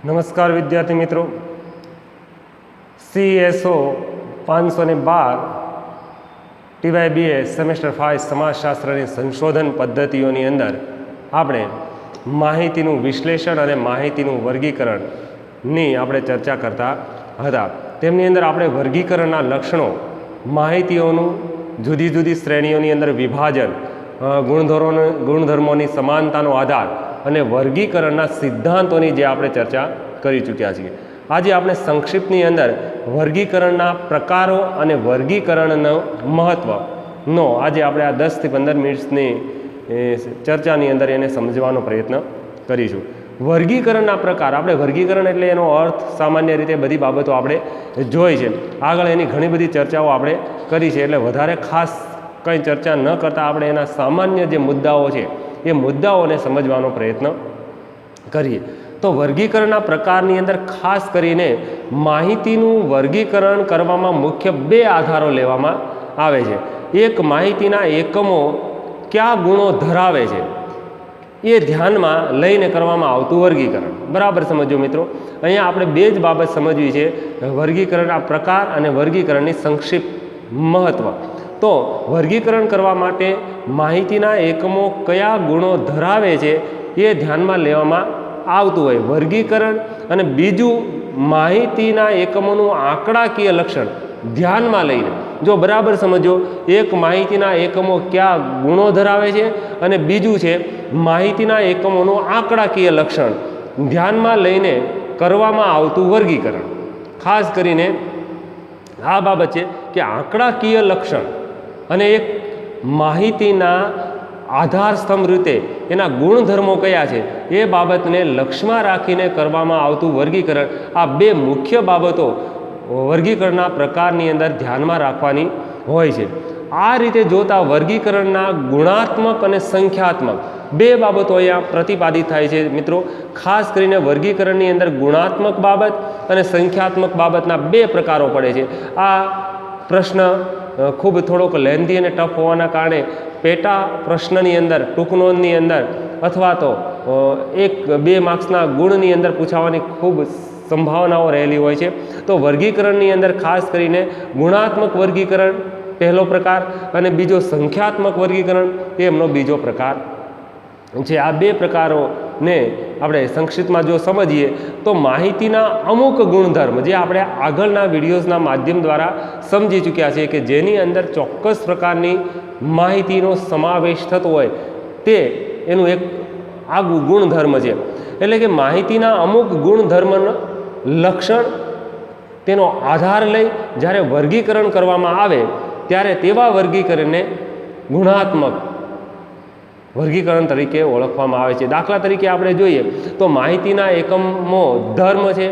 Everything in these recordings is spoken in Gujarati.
નમસ્કાર વિદ્યાર્થી મિત્રો, CSO 512 TYBS સેમેસ્ટર 5 સમાજશાસ્ત્રની સંશોધન પદ્ધતિઓની અંદર આપણે માહિતીનું વિશ્લેષણ અને માહિતીનું વર્ગીકરણની આપણે ચર્ચા કરતા હતા. તેમની અંદર આપણે વર્ગીકરણના લક્ષણો, માહિતીઓનું જુદી જુદી શ્રેણીઓની અંદર વિભાજન, ગુણધર્મોની સમાનતાનો આધાર અને વર્ગીકરણના સિદ્ધાંતોની જે આપણે ચર્ચા કરી ચૂક્યા છીએ. આજે આપણે સંક્ષિપ્તની અંદર વર્ગીકરણના પ્રકારો અને વર્ગીકરણનું મહત્ત્વનો આજે આપણે આ 10 થી 15 મિનિટ્સની ચર્ચાની અંદર એને સમજવાનો પ્રયત્ન કરીશું. વર્ગીકરણના પ્રકાર, આપણે વર્ગીકરણ એટલે એનો અર્થ સામાન્ય રીતે બધી બાબતો આપણે જોઈ છે, આગળ એની ઘણી બધી ચર્ચાઓ આપણે કરી છે, એટલે વધારે ખાસ કંઈ ચર્ચા ન કરતાં આપણે એના સામાન્ય જે મુદ્દાઓ છે એ મુદ્દાઓને સમજવાનો પ્રયત્ન કરીએ. તો વર્ગીકરણના પ્રકારની અંદર ખાસ કરીને માહિતીનું વર્ગીકરણ કરવામાં મુખ્ય 2 આધારો લેવામાં આવે છે. એક, માહિતીના એકમો કયા ગુણો ધરાવે છે એ ધ્યાનમાં લઈને કરવામાં આવતું વર્ગીકરણ. બરાબર સમજો મિત્રો, અહીંયા આપણે 2 જ બાબત સમજવી છે, વર્ગીકરણના પ્રકાર અને વર્ગીકરણની સંક્ષિપ્ત મહત્ત્વ. તો વર્ગીકરણ કરવા માટે માહિતીના એકમો કયા ગુણો ધરાવે છે એ ધ્યાનમાં લેવામાં આવતું હોય વર્ગીકરણ, અને બીજું માહિતીના એકમોનું આંકડાકીય લક્ષણ ધ્યાનમાં લઈને. જો બરાબર સમજો, એક માહિતીના એકમો કયા ગુણો ધરાવે છે અને બીજું છે માહિતીના એકમોનું આંકડાકીય લક્ષણ ધ્યાનમાં લઈને કરવામાં આવતું વર્ગીકરણ. ખાસ કરીને આ બાબત છે કે આંકડાકીય લક્ષણ અને એક માહિતીના આધાર સ્તંભ રીતે એના ગુણધર્મો કયા છે એ બાબતને લક્ષ્યમાં રાખીને કરવામાં આવતું વર્ગીકરણ. આ 2 મુખ્ય બાબતો વર્ગીકરણના પ્રકારની અંદર ધ્યાનમાં રાખવાની હોય છે. આ રીતે જોતા વર્ગીકરણના ગુણાત્મક અને સંખ્યાત્મક 2 બાબતો અહીંયા પ્રતિપાદિત થાય છે. મિત્રો, ખાસ કરીને વર્ગીકરણની અંદર ગુણાત્મક બાબત અને સંખ્યાત્મક બાબતના 2 પ્રકારો પડે છે. આ પ્રશ્ન ખૂબ થોડોક લેન્ધી અને ટફ હોવાના કારણે પેટા પ્રશ્નની અંદર, ટૂંક નોંધની અંદર અથવા તો 1-2 માર્ક્સના ગુણની અંદર પૂછાવાની ખૂબ સંભાવનાઓ રહેલી હોય છે. તો વર્ગીકરણની અંદર ખાસ કરીને ગુણાત્મક વર્ગીકરણ પહેલો પ્રકાર અને બીજો સંખ્યાત્મક વર્ગીકરણ એ એમનો બીજો પ્રકાર છે. આ 2 પ્રકારોને આપણે સંક્ષિપ્તમાં જો સમજીએ તો માહિતીના અમુક ગુણધર્મ જે આપણે આગળના વિડીયોઝના માધ્યમ દ્વારા સમજી ચૂક્યા છીએ કે જેની અંદર ચોક્કસ પ્રકારની માહિતીનો સમાવેશ થતો હોય તે એનું એક આગવું ગુણધર્મ છે. એટલે કે માહિતીના અમુક ગુણધર્મનો લક્ષણ તેનો આધાર લઈ જ્યારે વર્ગીકરણ કરવામાં આવે ત્યારે તેવા વર્ગીકરણને ગુણાત્મક વર્ગીકરણ તરીકે ઓળખવામાં આવે છે. દાખલા તરીકે આપણે જોઈએ તો માહિતીના એકમો ધર્મ છે,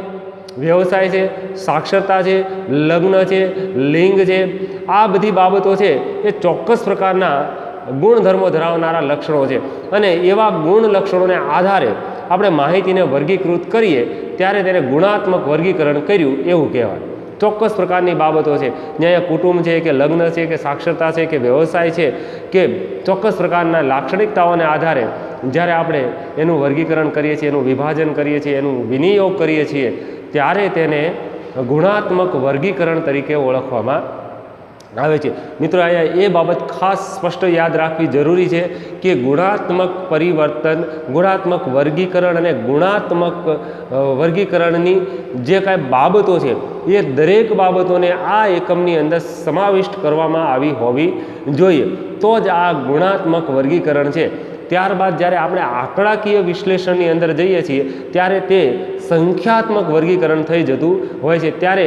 વ્યવસાય છે, સાક્ષરતા છે, લગ્ન છે, લિંગ છે, આ બધી બાબતો છે એ ચોક્કસ પ્રકારના ગુણધર્મો ધરાવનારા લક્ષણો છે, અને એવા ગુણ લક્ષણોને આધારે આપણે માહિતીને વર્ગીકૃત કરીએ ત્યારે તેને ગુણાત્મક વર્ગીકરણ કર્યું એવું કહેવાય. ચોક્કસ પ્રકારની બાબતો છે, જ્યાં કુટુંબ છે કે લગ્ન છે કે સાક્ષરતા છે કે વ્યવસાય છે કે ચોક્કસ પ્રકારના લાક્ષણિકતાઓને આધારે જ્યારે આપણે એનું વર્ગીકરણ કરીએ છીએ, એનું વિભાજન કરીએ છીએ, એનું વિનિયોગ કરીએ છીએ ત્યારે તેને ગુણાત્મક વર્ગીકરણ તરીકે ઓળખવામાં આવે છે. મિત્રો, અહીંયા એ બાબત ખાસ સ્પષ્ટ યાદ રાખવી જરૂરી છે કે ગુણાત્મક પરિવર્તન, ગુણાત્મક વર્ગીકરણ અને ગુણાત્મક વર્ગીકરણની જે કાંઈ બાબતો છે એ દરેક બાબતોને આ એકમની અંદર સમાવિષ્ટ કરવામાં આવી હોવી જોઈએ, તો જ આ ગુણાત્મક વર્ગીકરણ છે. ત્યારબાદ જ્યારે આપણે આંકડાકીય વિશ્લેષણની અંદર જઈએ છીએ ત્યારે તે સંખ્યાત્મક વર્ગીકરણ થઈ જતું હોય છે. ત્યારે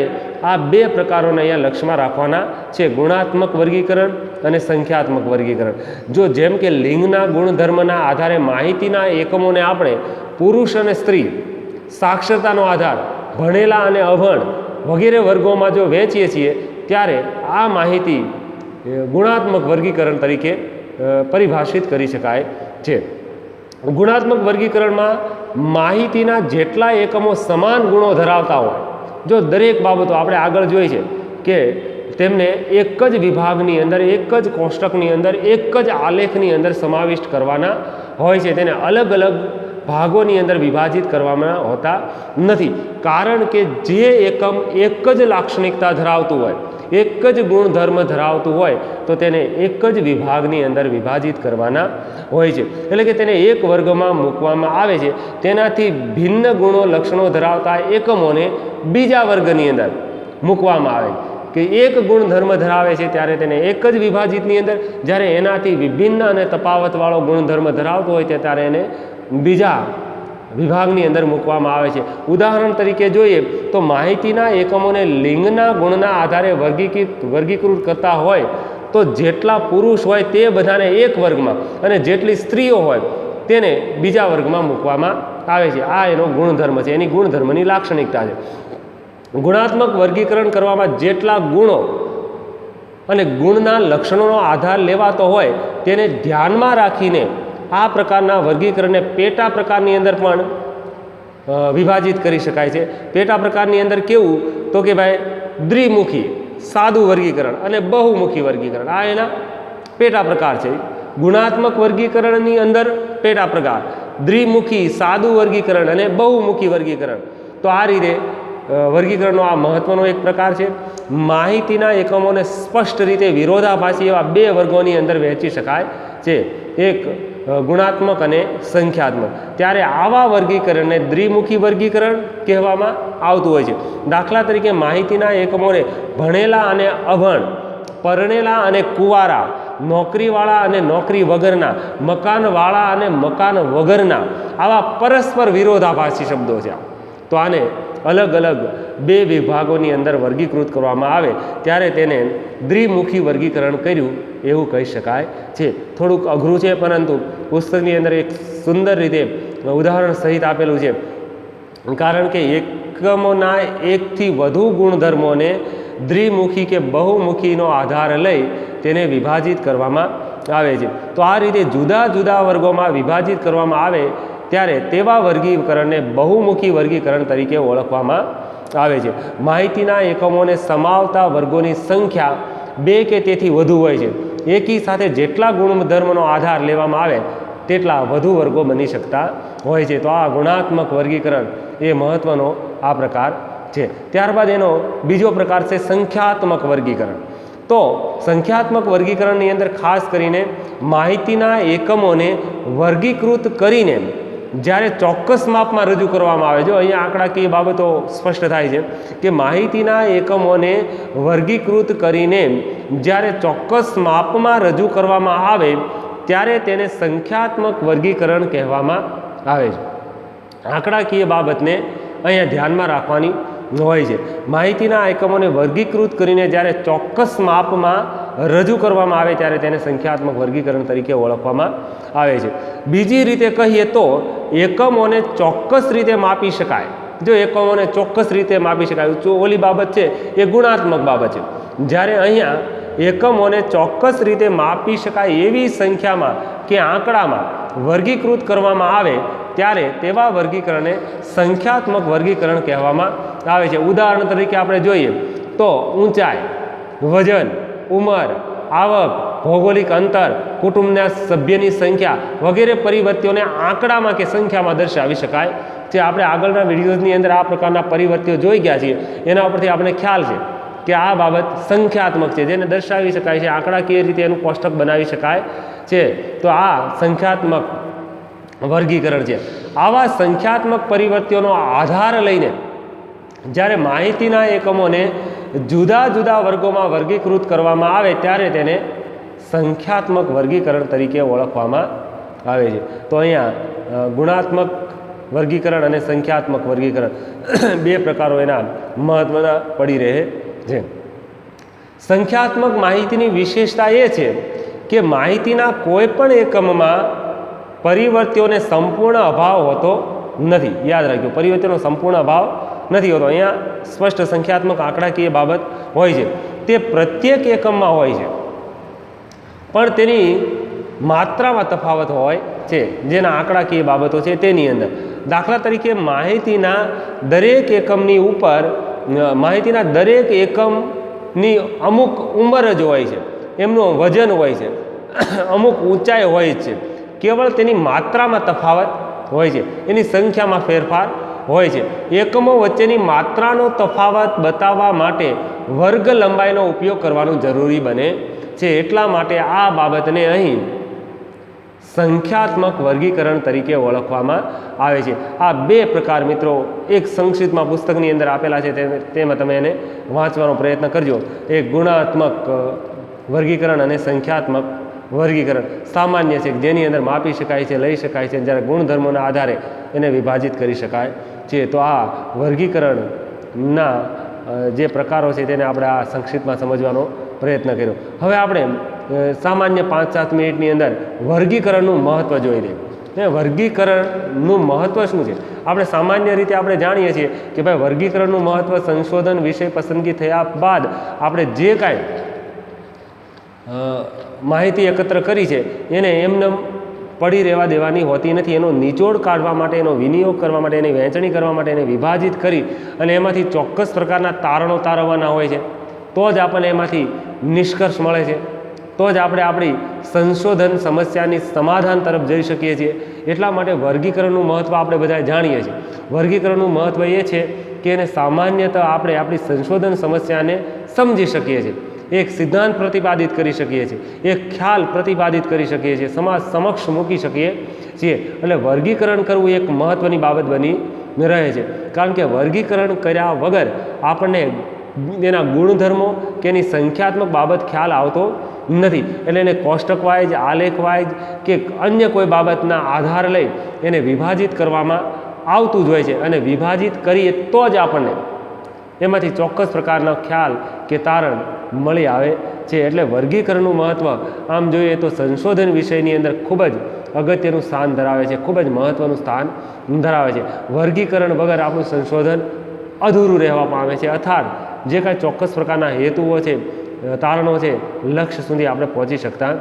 આ 2 પ્રકારોને અહીંયા લક્ષ્યમાં રાખવાના છે, ગુણાત્મક વર્ગીકરણ અને સંખ્યાત્મક વર્ગીકરણ. જો જેમ કે લિંગના ગુણધર્મના આધારે માહિતીના એકમોને આપણે પુરુષ અને સ્ત્રી, સાક્ષરતાનો આધાર ભણેલા અને અભણ વગેરે વર્ગોમાં જો વહેંચીએ છીએ ત્યારે આ માહિતી ગુણાત્મક વર્ગીકરણ તરીકે પરિભાષિત કરી શકાય છે. ગુણાત્મક વર્ગીકરણમાં માહિતીના જેટલા એકમો સમાન ગુણો ધરાવતા હોય, જો દરેક બાબતો આપણે આગળ જોઈ છે કે તેમને એક જ વિભાગની અંદર, એક જ કોષ્ટકની અંદર, એક જ આલેખની અંદર સમાવિષ્ટ કરવાના હોય છે, તેને અલગ અલગ ભાગોની અંદર વિભાજિત કરવામાં હોતા નથી, કારણ કે જે એકમ એક જ લાક્ષણિકતા ધરાવતું હોય, એક જ ગુણધર્મ ધરાવતું હોય તો તેને એક જ વિભાગની અંદર વિભાજિત કરવાના હોય છે, એટલે કે તેને એક વર્ગમાં મૂકવામાં આવે છે. તેનાથી ભિન્ન ગુણો લક્ષણો ધરાવતા એકમોને બીજા વર્ગની અંદર મૂકવામાં આવે કે એક ગુણધર્મ ધરાવે છે ત્યારે તેને એક જ વિભાજિતની અંદર, જ્યારે એનાથી વિભિન્ન અને તફાવતવાળો ગુણધર્મ ધરાવતો હોય ત્યારે એને બીજા વિભાગની અંદર મૂકવામાં આવે છે. ઉદાહરણ તરીકે જોઈએ તો માહિતીના એકમોને લિંગના ગુણના આધારે વર્ગીકૃત કરતા હોય તો જેટલા પુરુષ હોય તે બધાને એક વર્ગમાં અને જેટલી સ્ત્રીઓ હોય તેને બીજા વર્ગમાં મૂકવામાં આવે છે. આ એનો ગુણધર્મ છે, એની ગુણધર્મની લાક્ષણિકતા છે. ગુણાત્મક વર્ગીકરણ કરવામાં જેટલા ગુણો અને ગુણના લક્ષણોનો આધાર લેવાતો હોય તેને ધ્યાનમાં રાખીને આ પ્રકારના વર્ગીકરણને પેટા પ્રકારની અંદર પણ વિભાજિત કરી શકાય છે. પેટા પ્રકારની અંદર કેવું તો કે ભાઈ દ્વિમુખી સાદું વર્ગીકરણ અને બહુમુખી વર્ગીકરણ, આ એના પેટા પ્રકાર છે. ગુણાત્મક વર્ગીકરણની અંદર પેટા પ્રકાર દ્વિમુખી સાદું વર્ગીકરણ અને બહુમુખી વર્ગીકરણ. તો આ રીતે વર્ગીકરણનો આ મહત્વનો એક પ્રકાર છે. માહિતીના એકમોને સ્પષ્ટ રીતે વિરોધાભાસી એવા બે વર્ગોની અંદર વહેંચી શકાય છે, એક ગુણાત્મક અને સંખ્યાત્મક. ત્યારે આવા વર્ગીકરણને દ્વિમુખી વર્ગીકરણ કહેવામાં આવતું હોય છે. દાખલા તરીકે માહિતીના એકમોને ભણેલા અને અભણ, પરણેલા અને કુંવારા, નોકરીવાળા અને નોકરી વગરના, મકાનવાળા અને મકાન વગરના, આવા પરસ્પર વિરોધાભાસી શબ્દો છે. તો આને અલગ અલગ બે વિભાગોની અંદર વર્ગીકૃત કરવામાં આવે ત્યારે તેને દ્વિમુખી વર્ગીકરણ કર્યું એવું કહી શકાય છે. થોડુંક અઘરું છે, પરંતુ પુસ્તકની અંદર એક સુંદર રીતે ઉદાહરણ સહિત આપેલું છે, કારણ કે એકમોના એકથી વધુ ગુણધર્મોને દ્વિમુખી કે બહુમુખીનો આધાર લઈ તેને વિભાજિત કરવામાં આવે છે. તો આ રીતે જુદા જુદા વર્ગોમાં વિભાજિત કરવામાં આવે ત્યારે તેવા વર્ગીકરણને બહુમુખી વર્ગીકરણ તરીકે ઓળખવામાં આવે છે. માહિતીના એકમોને સમાવતા વર્ગોની સંખ્યા બે કે તેથી વધુ હોય છે. એકી સાથે જેટલા ગુણધર્મનો આધાર લેવામાં આવે તેટલા વધુ વર્ગો બની શકતા હોય છે. તો આ ગુણાત્મક વર્ગીકરણ એ મહત્વનો આ પ્રકાર છે. ત્યારબાદ એનો બીજો પ્રકાર છે સંખ્યાત્મક વર્ગીકરણ. તો સંખ્યાત્મક વર્ગીકરણની અંદર ખાસ કરીને માહિતીના એકમોને વર્ગીકૃત કરીને જ્યારે ચોક્કસ માપમાં રજૂ કરવામાં આવે, જો અહીંયા આંકડાકીય બાબતો સ્પષ્ટ થાય છે કે માહિતીના એકમોને વર્ગીકૃત કરીને જ્યારે ચોક્કસ માપમાં રજૂ કરવામાં આવે ત્યારે તેને સંખ્યાત્મક વર્ગીકરણ કહેવામાં આવે છે. આંકડાકીય બાબતને અહીંયા ધ્યાનમાં રાખવાની હોય છે. માહિતીના એકમોને વર્ગીકૃત કરીને જ્યારે ચોક્કસ માપમાં રજૂ કરવામાં આવે ત્યારે તેને સંખ્યાત્મક વર્ગીકરણ તરીકે ઓળખવામાં આવે છે. બીજી રીતે કહીએ તો એકમોને ચોક્કસ રીતે માપી શકાય. જો એકમોને ચોક્કસ રીતે માપી શકાય, ઓલી બાબત છે એ ગુણાત્મક બાબત છે. જ્યારે અહીંયા એકમોને ચોક્કસ રીતે માપી શકાય એવી સંખ્યામાં કે આંકડામાં વર્ગીકૃત કરવામાં આવે ત્યારે તેવા વર્ગીકરણને સંખ્યાત્મક વર્ગીકરણ કહેવામાં આવે છે. ઉદાહરણ તરીકે આપણે જોઈએ તો ઊંચાઈ, વજન, ઉંમર, આવક, ભૌગોલિક અંતર, કુટુંબના સભ્યની સંખ્યા વગેરે પરિવર્તિઓને આંકડામાં કે સંખ્યામાં દર્શાવી શકાય છે. આપણે આગળના વિડીયોઝની અંદર આ પ્રકારના પરિવર્તિઓ જોઈ ગયા છીએ, એના ઉપરથી આપણે ખ્યાલ છે કે આ બાબત સંખ્યાત્મક છે, જેને દર્શાવી શકાય છે, આંકડાકીય રીતે એનું કોષ્ટક બનાવી શકાય છે. તો આ સંખ્યાત્મક વર્ગીકરણ છે. આવા સંખ્યાત્મક પરિવર્તિઓનો આધાર લઈને જ્યારે માહિતીના એકમોને જુદા જુદા વર્ગોમાં વર્ગીકૃત કરવામાં આવે ત્યારે તેને સંખ્યાત્મક વર્ગીકરણ તરીકે ઓળખવામાં આવે છે. તો અહીંયા ગુણાત્મક વર્ગીકરણ અને સંખ્યાત્મક વર્ગીકરણ બે પ્રકારો એના મહત્વના પડી રહે છે. સંખ્યાત્મક માહિતીની વિશેષતા એ છે કે માહિતીના કોઈ પણ એકમમાં પરિવર્તિઓને સંપૂર્ણ અભાવ હોતો નથી. યાદ રાખજો, પરિવર્તિઓનો સંપૂર્ણ અભાવ નથી હોતો. અહીંયા સ્પષ્ટ સંખ્યાત્મક આંકડાકીય બાબત હોય છે. તે પ્રત્યેક એકમમાં હોય છે, પણ તેની માત્રામાં તફાવત હોય છે, જેના આંકડાકીય બાબતો છે તેની અંદર. દાખલા તરીકે માહિતીના દરેક એકમની ઉપર માહિતીના દરેક એકમની અમુક ઉંમર જ હોય છે, એમનું વજન હોય છે, અમુક ઊંચાઈ હોય છે, કેવળ તેની માત્રામાં તફાવત હોય છે, એની સંખ્યામાં ફેરફાર હોય છે. એકમો વચ્ચેની માત્રાનો તફાવત બતાવવા માટે વર્ગ લંબાઈનો ઉપયોગ કરવાનું જરૂરી બને છે. એટલા માટે આ બાબતને અહીં સંખ્યાત્મક વર્ગીકરણ તરીકે ઓળખવામાં આવે છે. આ બે પ્રકાર મિત્રો એક સંક્ષિપ્તમાં પુસ્તકની અંદર આપેલા છે, તેમાં તમે એને વાંચવાનો પ્રયત્ન કરજો. એક ગુણાત્મક વર્ગીકરણ અને સંખ્યાત્મક વર્ગીકરણ સામાન્ય છે, જેની અંદર માપી શકાય છે, લઈ શકાય છે, જ્યારે ગુણધર્મોના આધારે એને વિભાજિત કરી શકાય છે. તો આ વર્ગીકરણના જે પ્રકારો છે તેને આપણે આ સંક્ષિપ્તમાં સમજવાનો પ્રયત્ન કર્યો. હવે આપણે સામાન્ય 5-7 મિનિટની અંદર વર્ગીકરણનું મહત્ત્વ જોઈ લઈએ. વર્ગીકરણનું મહત્ત્વ શું છે? આપણે સામાન્ય રીતે આપણે જાણીએ છીએ કે ભાઈ વર્ગીકરણનું મહત્ત્વ સંશોધન વિષય પસંદગી થયા બાદ આપણે જે કાંઈ માહિતી એકત્ર કરી છે એને એમને પડી રહેવા દેવાની હોતી નથી. એનો નિચોડ કાઢવા માટે, એનો વિનિયોગ કરવા માટે, એની વહેંચણી કરવા માટે, એને વિભાજિત કરી અને એમાંથી ચોક્કસ પ્રકારના તારણો તારવવાના હોય છે. તો જ આપણને એમાંથી નિષ્કર્ષ મળે છે, તો જ આપણે આપણી સંશોધન સમસ્યાની સમાધાન તરફ જઈ શકીએ છીએ. એટલા માટે વર્ગીકરણનું મહત્ત્વ આપણે બધા જાણીએ છીએ. વર્ગીકરણનું મહત્ત્વ એ છે કે એને સામાન્યતઃ આપણે આપણી સંશોધન સમસ્યાને સમજી શકીએ છીએ, એક સિદ્ધાંત પ્રતિપાદિત કરી શકીએ છીએ, એક ખ્યાલ પ્રતિપાદિત કરી શકીએ છીએ, સમાજ સમક્ષ મૂકી શકીએ છીએ. એટલે વર્ગીકરણ કરવું એક મહત્ત્વની બાબત બની રહે છે. કારણ કે વર્ગીકરણ કર્યા વગર આપણને એના ગુણધર્મો કે એની સંખ્યાત્મક બાબત ખ્યાલ આવતો નથી. એટલે એને કોષ્ટક વાઇઝ, આલેખ વાઇઝ કે અન્ય કોઈ બાબતના આધાર લઈ એને વિભાજિત કરવામાં આવતું જ હોય છે. અને વિભાજિત કરીએ તો જ આપણને એમાંથી ચોક્કસ પ્રકારનો ખ્યાલ કે તારણ મળી આવે છે. એટલે વર્ગીકરણનું મહત્ત્વ આમ જોઈએ તો સંશોધન વિષયની અંદર ખૂબ જ અગત્યનું સ્થાન ધરાવે છે, ખૂબ જ મહત્ત્વનું સ્થાન ધરાવે છે. વર્ગીકરણ વગર આપણું સંશોધન અધૂરું રહેવા પામે છે. અર્થાત જે કાંઈ ચોક્કસ પ્રકારના હેતુઓ છે, તારણો છે, લક્ષ્ય સુધી આપણે પહોંચી શકતા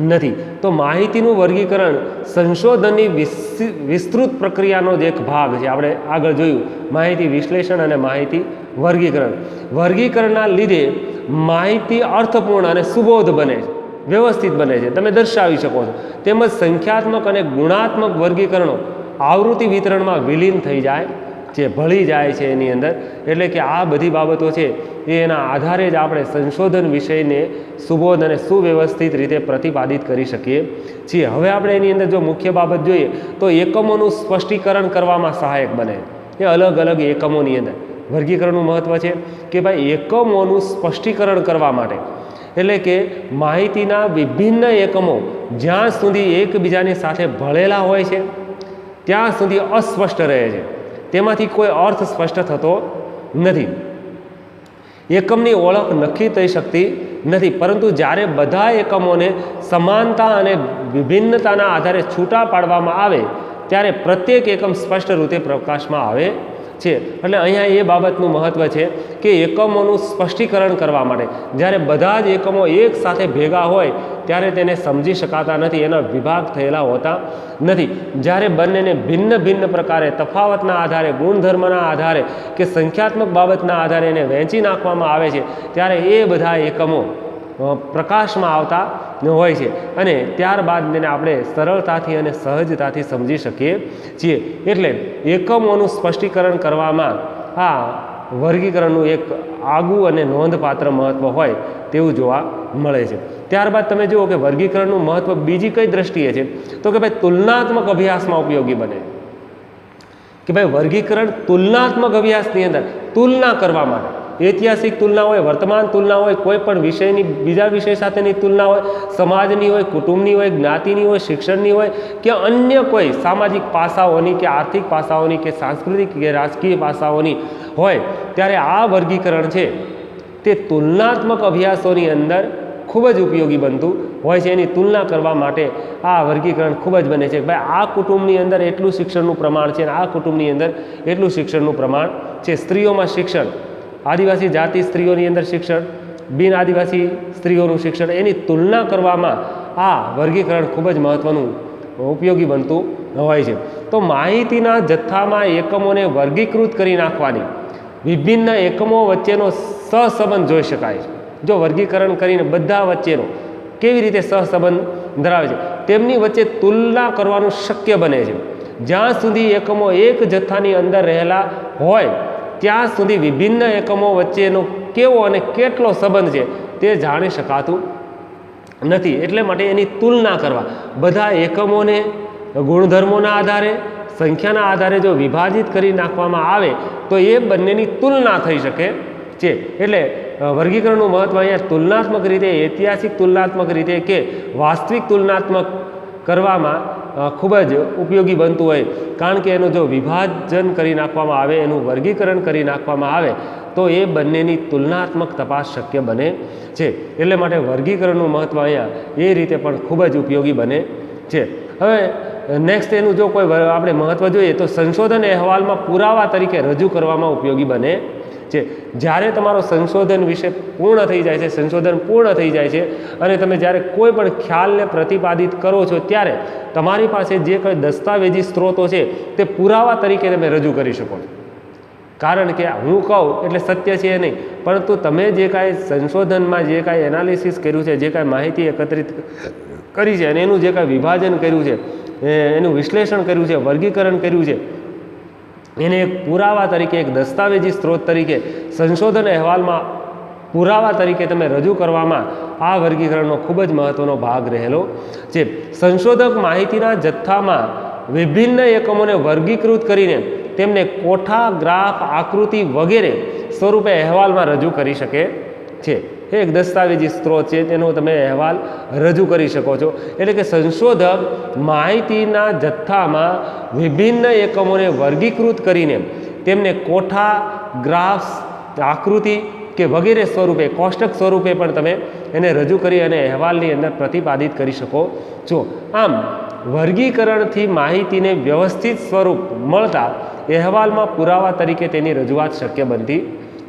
નથી. તો માહિતીનું વર્ગીકરણ સંશોધનની વિસ્તૃત પ્રક્રિયાનો જ એક ભાગ છે. આપણે આગળ જોયું માહિતી વિશ્લેષણ અને માહિતી વર્ગીકરણ. વર્ગીકરણના લીધે માહિતી અર્થપૂર્ણ અને સુબોધ બને છે, વ્યવસ્થિત બને છે, તમે દર્શાવી શકો છો. તેમજ સંખ્યાત્મક અને ગુણાત્મક વર્ગીકરણો આવૃત્તિ વિતરણમાં વિલીન થઈ જાય છે, ભળી જાય છે એની અંદર. એટલે કે આ બધી બાબતો છે એના આધારે જ આપણે સંશોધન વિષયને સુબોધ અને સુવ્યવસ્થિત રીતે પ્રતિપાદિત કરી શકીએ છીએ. હવે આપણે એની અંદર જો મુખ્ય બાબત જોઈએ તો એકમોનું સ્પષ્ટીકરણ કરવામાં સહાયક બને. એ અલગ અલગ એકમોની અંદર વર્ગીકરણનું મહત્ત્વ છે કે ભાઈ એકમોનું સ્પષ્ટીકરણ કરવા માટે, એટલે કે માહિતીના વિભિન્ન એકમો જ્યાં સુધી એકબીજાની સાથે ભળેલા હોય છે ત્યાં સુધી અસ્પષ્ટ રહે છે, તેમાંથી કોઈ અર્થ સ્પષ્ટ થતો નથી. એકમની ઓળખ નક્કી થઈ શકતી નથી. પરંતુ જ્યારે બધા એકમોને સમાનતા અને વિભિન્નતાના આધારે છૂટા પાડવામાં આવે ત્યારે પ્રત્યેક એકમ સ્પષ્ટ રીતે પ્રકાશમાં આવે છે. એટલે અહીંયા એ બાબતનું મહત્ત્વ છે કે એકમોનું સ્પષ્ટીકરણ કરવા માટે જ્યારે બધા જ એકમો એક સાથે ભેગા હોય ત્યારે તેને સમજી શકાતા નથી, એના વિભાગ થયેલા હોતા નથી. જ્યારે બંનેને ભિન્ન ભિન્ન પ્રકારે તફાવતના આધારે, ગુણધર્મના આધારે કે સંખ્યાત્મક બાબતના આધારે એને વહેંચી નાખવામાં આવે છે ત્યારે એ બધા એકમો પ્રકાશમાં આવતા હોય છે અને ત્યારબાદ તેને આપણે સરળતાથી અને સહજતાથી સમજી શકીએ છીએ. એટલે એકમોનું સ્પષ્ટીકરણ કરવામાં આ વર્ગીકરણનું એક આગવું અને નોંધપાત્ર મહત્ત્વ હોય તેવું જોવા મળે છે. ત્યારબાદ તમે જુઓ કે વર્ગીકરણનું મહત્ત્વ બીજી કઈ દ્રષ્ટિએ છે તો કે ભાઈ તુલનાત્મક અભ્યાસમાં ઉપયોગી બને. કે ભાઈ વર્ગીકરણ તુલનાત્મક અભ્યાસની અંદર તુલના કરવા માટે, ઐતિહાસિક તુલના હોય, વર્તમાન તુલના હોય, કોઈ પણ વિષયની બીજા વિષય સાથેની તુલના હોય, સમાજની હોય, કુટુંબની હોય, જ્ઞાતિની હોય, શિક્ષણની હોય કે અન્ય કોઈ સામાજિક પાસાઓની કે આર્થિક પાસાઓની કે સાંસ્કૃતિક કે રાજકીય પાસાઓની હોય ત્યારે આ વર્ગીકરણ છે તે તુલનાત્મક અભ્યાસોની અંદર ખૂબ જ ઉપયોગી બનતું હોય છે. એની તુલના કરવા માટે આ વર્ગીકરણ ખૂબ જ બને છે. ભાઈ આ કુટુંબની અંદર એટલું શિક્ષણનું પ્રમાણ છે અને આ કુટુંબની અંદર એટલું શિક્ષણનું પ્રમાણ છે. સ્ત્રીઓમાં શિક્ષણ, આદિવાસી જાતિ સ્ત્રીઓની અંદર શિક્ષણ, બિન આદિવાસી સ્ત્રીઓનું શિક્ષણ, એની તુલના કરવામાં આ વર્ગીકરણ ખૂબ જ મહત્ત્વનું ઉપયોગી બનતું હોય છે. તો માહિતીના જથ્થામાં એકમોને વર્ગીકૃત કરી નાખવાની, વિભિન્ન એકમો વચ્ચેનો સહસંબંધ જોઈ શકાય છે. જો વર્ગીકરણ કરીને બધા વચ્ચેનો કેવી રીતે સહસંબંધ ધરાવે છે તેમની વચ્ચે તુલના કરવાનું શક્ય બને છે. જ્યાં સુધી એકમો એક જથ્થાની અંદર રહેલા હોય ત્યાં સુધી વિભિન્ન એકમો વચ્ચેનો કેવો અને કેટલો સંબંધ છે તે જાણી શકાતું નથી. એટલે માટે એની તુલના કરવા, બધા એકમોને ગુણધર્મોના આધારે, સંખ્યાના આધારે જો વિભાજિત કરી નાખવામાં આવે તો એ બંનેની તુલના થઈ શકે છે. એટલે વર્ગીકરણનું મહત્વ અહીંયા તુલનાત્મક રીતે, ઐતિહાસિક તુલનાત્મક રીતે કે વાસ્તવિક તુલનાત્મક કરવામાં ખૂબ જ ઉપયોગી બનતું હોય. કારણ કે એનું જો વિભાજન કરી નાખવામાં આવે, એનું વર્ગીકરણ કરી નાખવામાં આવે તો એ બંનેની તુલનાત્મક તપાસ શક્ય બને છે. એટલે માટે વર્ગીકરણનું મહત્વ અહીંયા એ રીતે પણ ખૂબ જ ઉપયોગી બને છે. હવે નેક્સ્ટ એનું જો કોઈ આપણે મહત્વ જોઈએ તો સંશોધન અહેવાલમાં પુરાવા તરીકે રજૂ કરવામાં ઉપયોગી બને છે. જ્યારે તમારો સંશોધન વિશે પૂર્ણ થઈ જાય છે, સંશોધન પૂર્ણ થઈ જાય છે અને તમે જ્યારે કોઈ પણ ખ્યાલને પ્રતિપાદિત કરો છો ત્યારે તમારી પાસે જે કંઈ દસ્તાવેજી સ્ત્રોતો છે તે પુરાવા તરીકે તમે રજૂ કરી શકો છો. કારણ કે હું કહું એટલે સત્ય છે નહીં, પરંતુ તમે જે કાંઈ સંશોધનમાં જે કાંઈ એનાલિસિસ કર્યું છે, જે કાંઈ માહિતી એકત્રિત કરી છે અને એનું જે કાંઈ વિભાજન કર્યું છે, એનું વિશ્લેષણ કર્યું છે, વર્ગીકરણ કર્યું છે, એને એક પુરાવા તરીકે, એક દસ્તાવેજી સ્ત્રોત તરીકે સંશોધન અહેવાલમાં પુરાવા તરીકે તમે રજૂ કરવામાં આ વર્ગીકરણનો ખૂબ જ મહત્ત્વનો ભાગ રહેલો છે. સંશોધક માહિતીના જથ્થામાં વિભિન્ન એકમોને વર્ગીકૃત કરીને તેમને કોઠા, ગ્રાફ, આકૃતિ વગેરે સ્વરૂપે અહેવાલમાં રજૂ કરી શકે છે. એક દસ્તાવેજી સ્ત્રોત છે, તેનો તમે અહેવાલ રજૂ કરી શકો છો. એટલે કે સંશોધક માહિતીના જથ્થામાં વિભિન્ન એકમોને વર્ગીકૃત કરીને તેમને કોઠા, ગ્રાફ્સ, આકૃતિ કે વગેરે સ્વરૂપે, કોષ્ટક સ્વરૂપે પણ તમે એને રજૂ કરી અને અહેવાલની અંદર પ્રતિપાદિત કરી શકો છો. આમ વર્ગીકરણથી માહિતીને વ્યવસ્થિત સ્વરૂપ મળતા અહેવાલમાં પુરાવા તરીકે તેની રજૂઆત શક્ય બનતી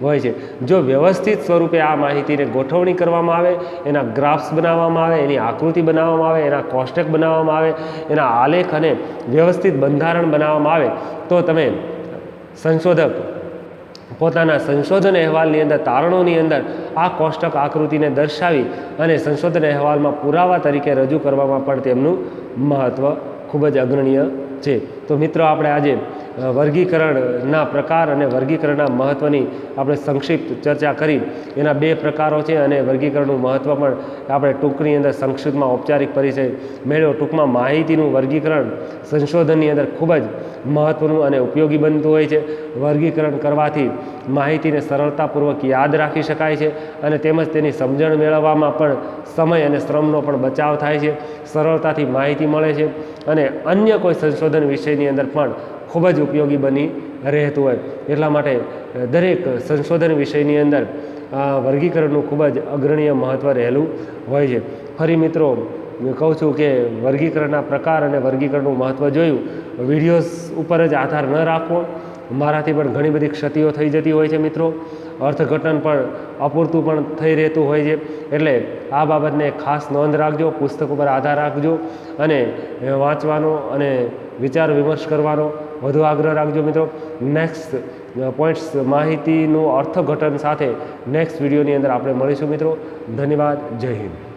હોય છે. જો વ્યવસ્થિત સ્વરૂપે આ માહિતીને ગોઠવણી કરવામાં આવે, એના ગ્રાફ્સ બનાવવામાં આવે, એની આકૃતિ બનાવવામાં આવે, એના કોષ્ટક બનાવવામાં આવે, એના આલેખ અને વ્યવસ્થિત બંધારણ બનાવવામાં આવે તો તમે સંશોધક પોતાના સંશોધન અહેવાલની અંદર, તારણોની અંદર આ કોષ્ટક આકૃતિને દર્શાવી અને સંશોધન અહેવાલમાં પુરાવા તરીકે રજૂ કરવામાં પણ તેમનું મહત્ત્વ ખૂબ જ અગ્રણીય છે. તો મિત્રો, આપણે આજે વર્ગીકરણના પ્રકાર અને વર્ગીકરણના મહત્ત્વની આપણે સંક્ષિપ્ત ચર્ચા કરી. એના બે પ્રકારો છે અને વર્ગીકરણનું મહત્ત્વ પણ આપણે ટૂંકની અંદર સંક્ષિપ્તમાં ઔપચારિક પરિચય મેળવ્યો. ટૂંકમાં માહિતીનું વર્ગીકરણ સંશોધનની અંદર ખૂબ જ મહત્ત્વનું અને ઉપયોગી બનતું હોય છે. વર્ગીકરણ કરવાથી માહિતીને સરળતાપૂર્વક યાદ રાખી શકાય છે અને તેમજ તેની સમજણ મેળવવામાં પણ સમય અને શ્રમનો પણ બચાવ થાય છે. સરળતાથી માહિતી મળે છે અને અન્ય કોઈ સંશોધન વિષયની અંદર પણ ખૂબ જ ઉપયોગી બની રહેતું હોય. એટલા માટે દરેક સંશોધન વિષયની અંદર વર્ગીકરણનું ખૂબ જ અગ્રણીય મહત્ત્વ રહેલું હોય છે. ફરી મિત્રો કહું છું કે વર્ગીકરણના પ્રકાર અને વર્ગીકરણનું મહત્ત્વ જોયું. વિડીયોઝ ઉપર જ આધાર ન રાખવો. મારાથી પણ ઘણી બધી ક્ષતિઓ થઈ જતી હોય છે મિત્રો. અર્થઘટન પણ અપૂરતું પણ થઈ રહેતું હોય છે. એટલે આ બાબતને ખાસ નોંધ રાખજો, પુસ્તક ઉપર આધાર રાખજો અને વાંચવાનો અને વિચાર વિમર્શ કરવાનો વધુ આગ્રહ રાખજો મિત્રો. નેક્સ્ટ પોઈન્ટ્સ, માહિતીનું અર્થઘટન સાથે નેક્સ્ટ વિડીયોની અંદર આપણે મળીશું મિત્રો. ધન્યવાદ. જય હિન્દ.